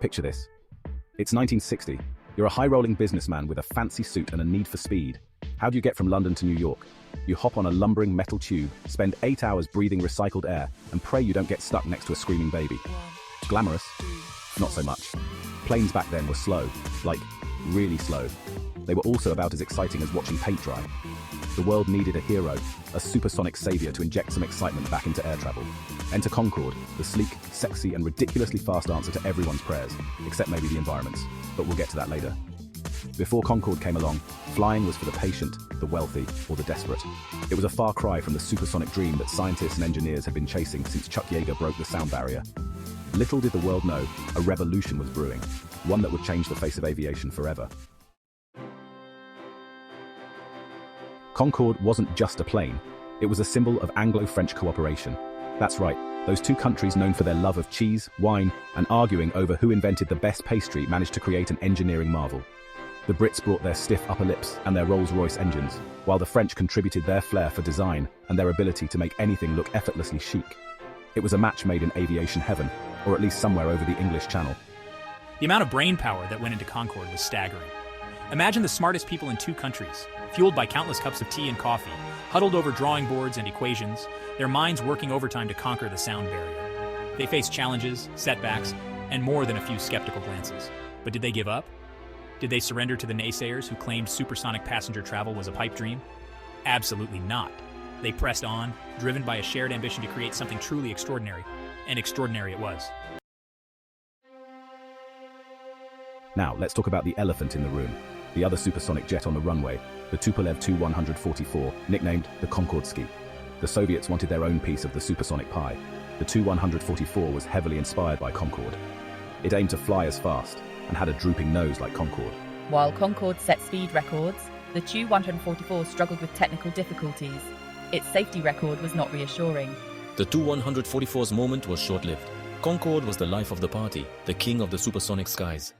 Picture this. It's 1960. You're a high-rolling businessman with a fancy suit and a need for speed. How do you get from London to New York? You hop on a lumbering metal tube, spend 8 hours breathing recycled air, and pray you don't get stuck next to a screaming baby. Glamorous? Not so much. Planes back then were slow, like, really slow. They were also about as exciting as watching paint dry. The world needed a hero, a supersonic savior to inject some excitement back into air travel. Enter Concorde, the sleek, sexy, and ridiculously fast answer to everyone's prayers, except maybe the environment's, but we'll get to that later. Before Concorde came along, flying was for the patient, the wealthy, or the desperate. It was a far cry from the supersonic dream that scientists and engineers had been chasing since Chuck Yeager broke the sound barrier. Little did the world know, a revolution was brewing, one that would change the face of aviation forever. Concorde wasn't just a plane, it was a symbol of Anglo-French cooperation. That's right, those two countries known for their love of cheese, wine, and arguing over who invented the best pastry managed to create an engineering marvel. The Brits brought their stiff upper lips and their Rolls-Royce engines, while the French contributed their flair for design and their ability to make anything look effortlessly chic. It was a match made in aviation heaven, or at least somewhere over the English Channel. The amount of brain power that went into Concorde was staggering. Imagine the smartest people in two countries, fueled by countless cups of tea and coffee, huddled over drawing boards and equations, their minds working overtime to conquer the sound barrier. They faced challenges, setbacks, and more than a few skeptical glances. But did they give up? Did they surrender to the naysayers who claimed supersonic passenger travel was a pipe dream? Absolutely not. They pressed on, driven by a shared ambition to create something truly extraordinary, and extraordinary it was. Now, let's talk about the elephant in the room, the other supersonic jet on the runway, the Tupolev Tu-144, nicknamed the Concordski. The Soviets wanted their own piece of the supersonic pie. The Tu-144 was heavily inspired by Concorde. It aimed to fly as fast, and had a drooping nose like Concorde. While Concorde set speed records, the Tu-144 struggled with technical difficulties. Its safety record was not reassuring. The Tu-144's moment was short-lived. Concorde was the life of the party, the king of the supersonic skies.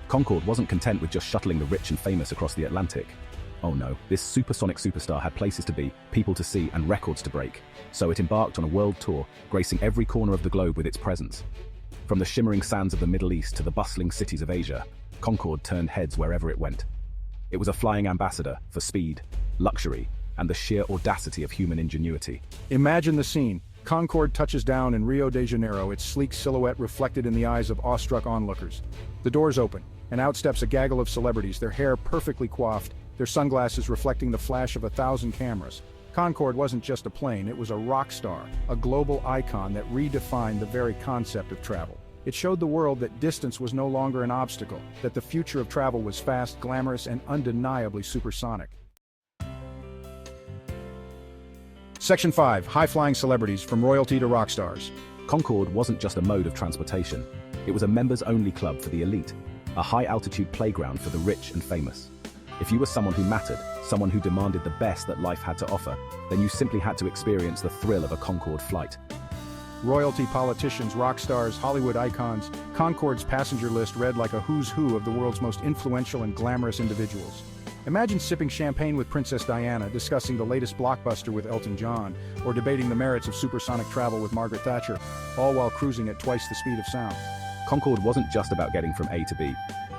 Concorde wasn't content with just shuttling the rich and famous across the Atlantic. Oh no, this supersonic superstar had places to be, people to see, and records to break. So it embarked on a world tour, gracing every corner of the globe with its presence. From the shimmering sands of the Middle East to the bustling cities of Asia, Concorde turned heads wherever it went. It was a flying ambassador for speed, luxury, and the sheer audacity of human ingenuity. Imagine the scene. Concorde touches down in Rio de Janeiro, its sleek silhouette reflected in the eyes of awestruck onlookers. The doors open, and out steps a gaggle of celebrities, their hair perfectly coiffed, their sunglasses reflecting the flash of 1,000 cameras. Concorde wasn't just a plane, it was a rock star, a global icon that redefined the very concept of travel. It showed the world that distance was no longer an obstacle, that the future of travel was fast, glamorous, and undeniably supersonic. Section 5. High-flying celebrities, from royalty to rock stars. Concorde wasn't just a mode of transportation. It was a members-only club for the elite, a high-altitude playground for the rich and famous. If you were someone who mattered, someone who demanded the best that life had to offer, then you simply had to experience the thrill of a Concorde flight. Royalty, politicians, rock stars, Hollywood icons, Concorde's passenger list read like a who's who of the world's most influential and glamorous individuals. Imagine sipping champagne with Princess Diana, discussing the latest blockbuster with Elton John, or debating the merits of supersonic travel with Margaret Thatcher, all while cruising at twice the speed of sound. Concorde wasn't just about getting from A to B.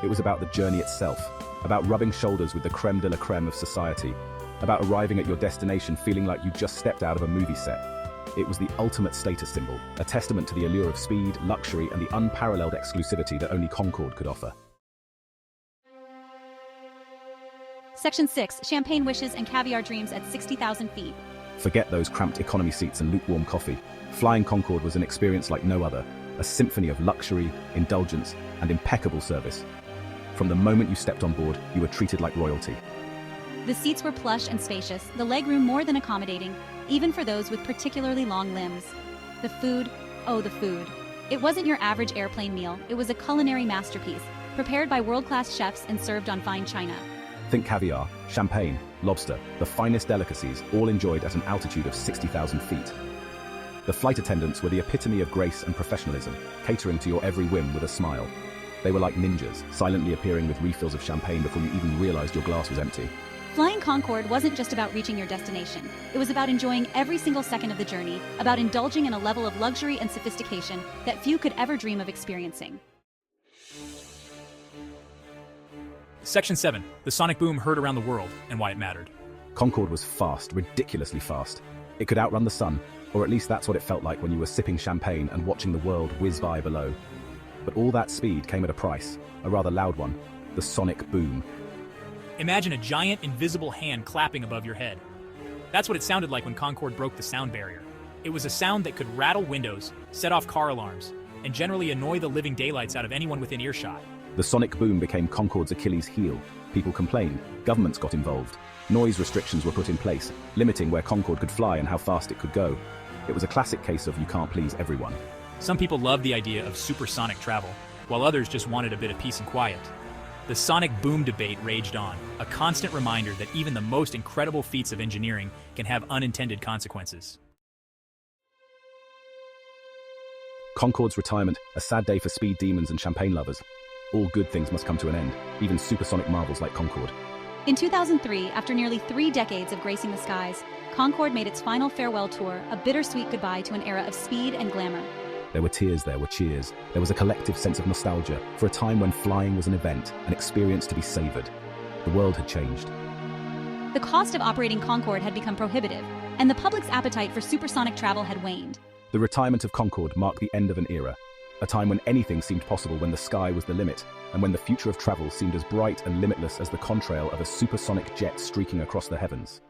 It was about the journey itself, about rubbing shoulders with the creme de la creme of society, about arriving at your destination feeling like you just stepped out of a movie set. It was the ultimate status symbol, a testament to the allure of speed, luxury, and the unparalleled exclusivity that only Concorde could offer. Section 6. Champagne wishes and caviar dreams at 60,000 feet. Forget those cramped economy seats and lukewarm coffee. Flying Concorde was an experience like no other, a symphony of luxury, indulgence, and impeccable service. From the moment you stepped on board, you were treated like royalty. The seats were plush and spacious, the legroom more than accommodating, even for those with particularly long limbs. The food, oh the food. It wasn't your average airplane meal, it was a culinary masterpiece, prepared by world-class chefs and served on fine china. Think caviar, champagne, lobster, the finest delicacies, all enjoyed at an altitude of 60,000 feet. The flight attendants were the epitome of grace and professionalism, catering to your every whim with a smile. They were like ninjas, silently appearing with refills of champagne before you even realized your glass was empty. Flying Concorde wasn't just about reaching your destination. It was about enjoying every single second of the journey, about indulging in a level of luxury and sophistication that few could ever dream of experiencing. Section 7. The sonic boom heard around the world and why it mattered. Concorde was fast, ridiculously fast. It could outrun the sun, or at least that's what it felt like when you were sipping champagne and watching the world whiz by below. But all that speed came at a price, a rather loud one: the sonic boom. Imagine a giant invisible hand clapping above your head. That's what it sounded like when Concorde broke the sound barrier. It was a sound that could rattle windows, set off car alarms, and generally annoy the living daylights out of anyone within earshot. The sonic boom became Concorde's Achilles heel. People complained, governments got involved. Noise restrictions were put in place, limiting where Concorde could fly and how fast it could go. It was a classic case of you can't please everyone. Some people loved the idea of supersonic travel, while others just wanted a bit of peace and quiet. The sonic boom debate raged on, a constant reminder that even the most incredible feats of engineering can have unintended consequences. Concorde's retirement, a sad day for speed demons and champagne lovers. All good things must come to an end, even supersonic marvels like Concorde. In 2003, after nearly 3 decades of gracing the skies, Concorde made its final farewell tour, a bittersweet goodbye to an era of speed and glamour. There were tears, there were cheers. There was a collective sense of nostalgia for a time when flying was an event, an experience to be savored. The world had changed. The cost of operating Concorde had become prohibitive, and the public's appetite for supersonic travel had waned. The retirement of Concorde marked the end of an era, a time when anything seemed possible, when the sky was the limit, and when the future of travel seemed as bright and limitless as the contrail of a supersonic jet streaking across the heavens.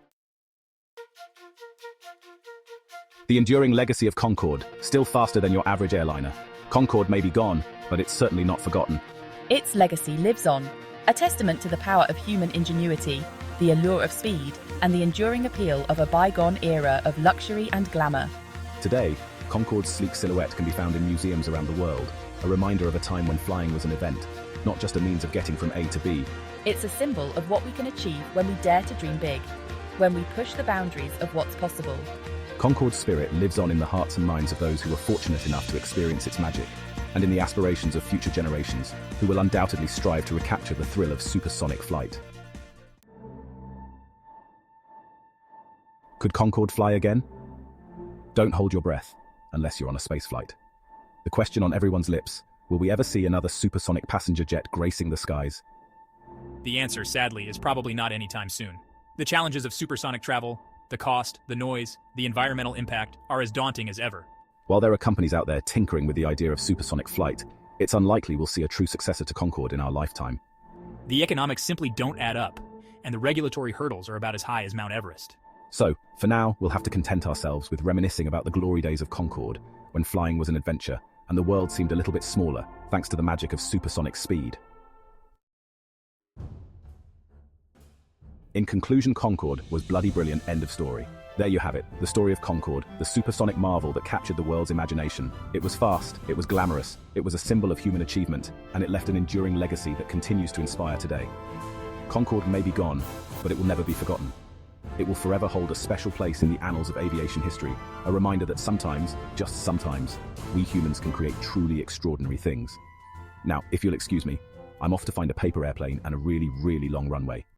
The enduring legacy of Concorde, still faster than your average airliner. Concorde may be gone, but it's certainly not forgotten. Its legacy lives on, a testament to the power of human ingenuity, the allure of speed, and the enduring appeal of a bygone era of luxury and glamour. Today, Concorde's sleek silhouette can be found in museums around the world, a reminder of a time when flying was an event, not just a means of getting from A to B. It's a symbol of what we can achieve when we dare to dream big, when we push the boundaries of what's possible. Concorde's spirit lives on in the hearts and minds of those who were fortunate enough to experience its magic, and in the aspirations of future generations, who will undoubtedly strive to recapture the thrill of supersonic flight. Could Concorde fly again? Don't hold your breath, unless you're on a space flight. The question on everyone's lips: will we ever see another supersonic passenger jet gracing the skies? The answer, sadly, is probably not anytime soon. The challenges of supersonic travel, the cost, the noise, the environmental impact are as daunting as ever. While there are companies out there tinkering with the idea of supersonic flight, it's unlikely we'll see a true successor to Concorde in our lifetime. The economics simply don't add up, and the regulatory hurdles are about as high as Mount Everest. So, for now, we'll have to content ourselves with reminiscing about the glory days of Concorde, when flying was an adventure, and the world seemed a little bit smaller, thanks to the magic of supersonic speed. In conclusion, Concorde was bloody brilliant, end of story. There you have it, the story of Concorde, the supersonic marvel that captured the world's imagination. It was fast, it was glamorous, it was a symbol of human achievement, and it left an enduring legacy that continues to inspire today. Concorde may be gone, but it will never be forgotten. It will forever hold a special place in the annals of aviation history, a reminder that sometimes, just sometimes, we humans can create truly extraordinary things. Now, if you'll excuse me, I'm off to find a paper airplane and a really, really long runway.